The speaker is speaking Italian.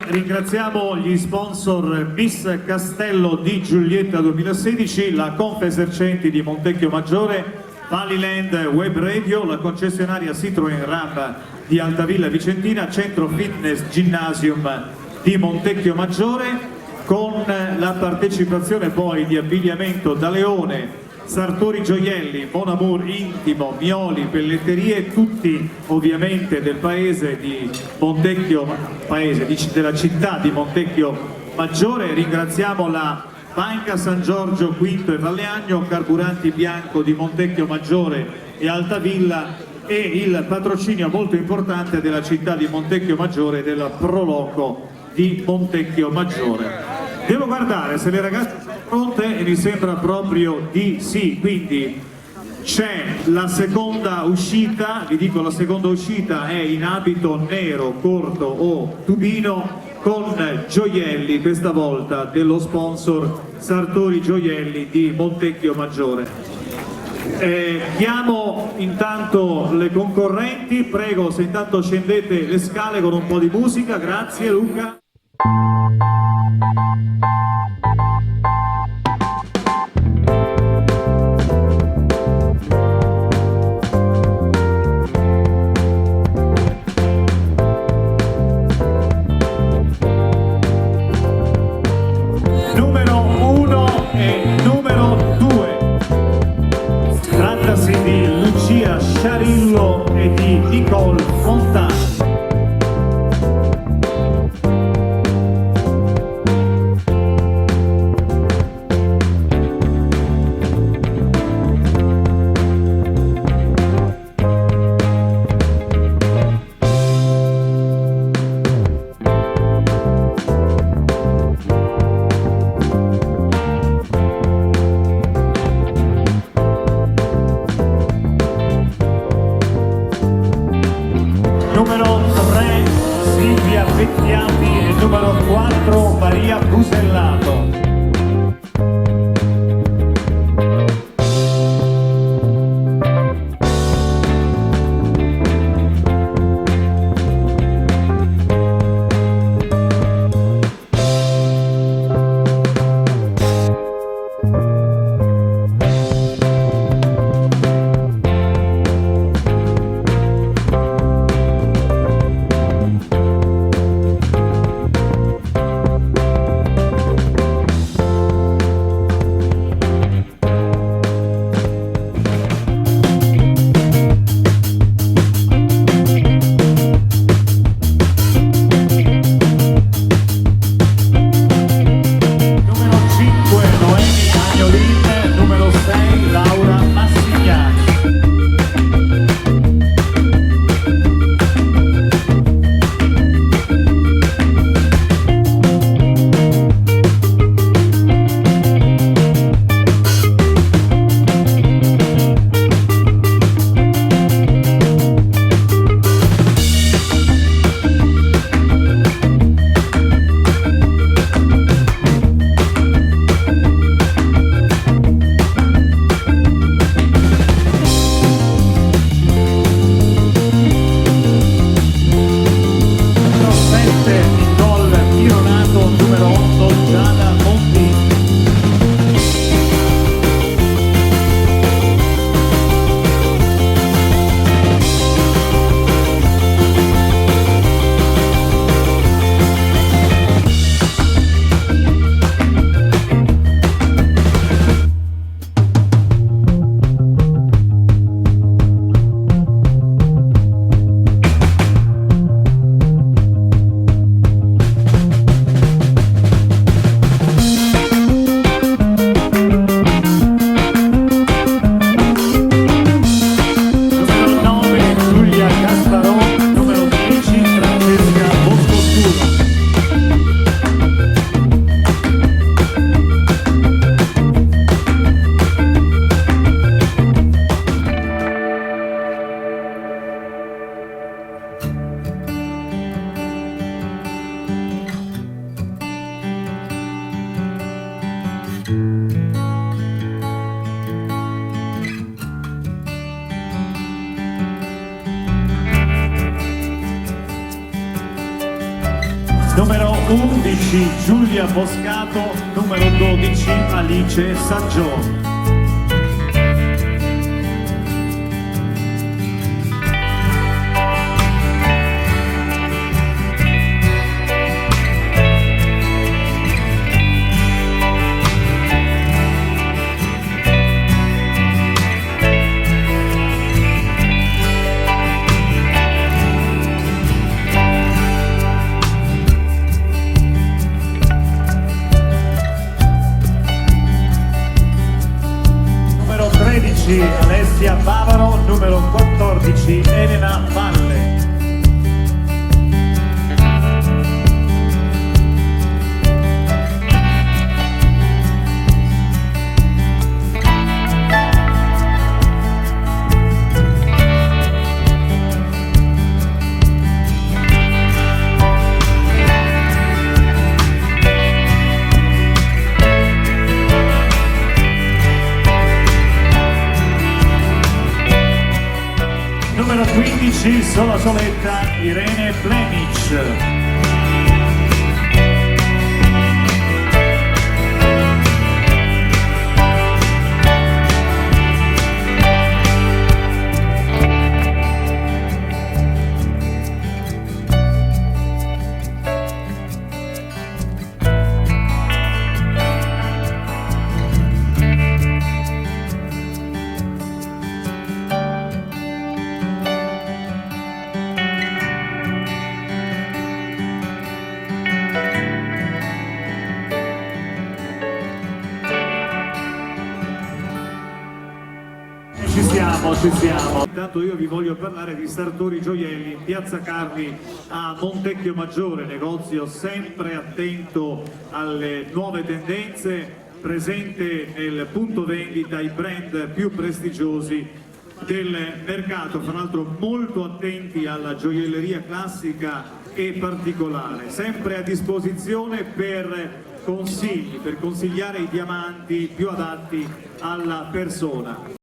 Ringraziamo gli sponsor Miss Castello di Giulietta 2016, la Confesercenti di Montecchio Maggiore, Valiland Web Radio, la concessionaria Citroen RAM di Altavilla Vicentina, Centro Fitness Gymnasium di Montecchio Maggiore, con la partecipazione poi di Abbigliamento da Leone, Sartori Gioielli, Mon Amour Intimo, Mioli, Pelletterie, tutti ovviamente del paese di Montecchio, della città di Montecchio Maggiore. Ringraziamo la Banca San Giorgio Quinto e Valleagno, Carburanti Bianco di Montecchio Maggiore e Altavilla e il patrocinio molto importante della città di Montecchio Maggiore e del Proloco di Montecchio Maggiore. Devo guardare se le ragazze sono pronte e mi sembra proprio di sì, quindi c'è la seconda uscita, vi dico la seconda uscita è in abito nero, corto o tubino con gioielli, questa volta dello sponsor Sartori Gioielli di Montecchio Maggiore. Chiamo intanto le concorrenti, prego se intanto scendete le scale con un po' di musica, grazie Luca. Numero 1 e numero 2. Trattasi di Lucia Sciarillo e di Nicole Fontana. Numero 11 Giulia Moscato, numero 12 Alice Saggiò. Alessia Bavaro, numero 14 Elena Valle. Numero 15, sola soletta, Irene Plemic. Ci siamo. Intanto io vi voglio parlare di Sartori Gioielli in Piazza Carli a Montecchio Maggiore, negozio sempre attento alle nuove tendenze, presente nel punto vendita i brand più prestigiosi del mercato, fra l'altro molto attenti alla gioielleria classica e particolare, sempre a disposizione per consigli, per consigliare i diamanti più adatti alla persona.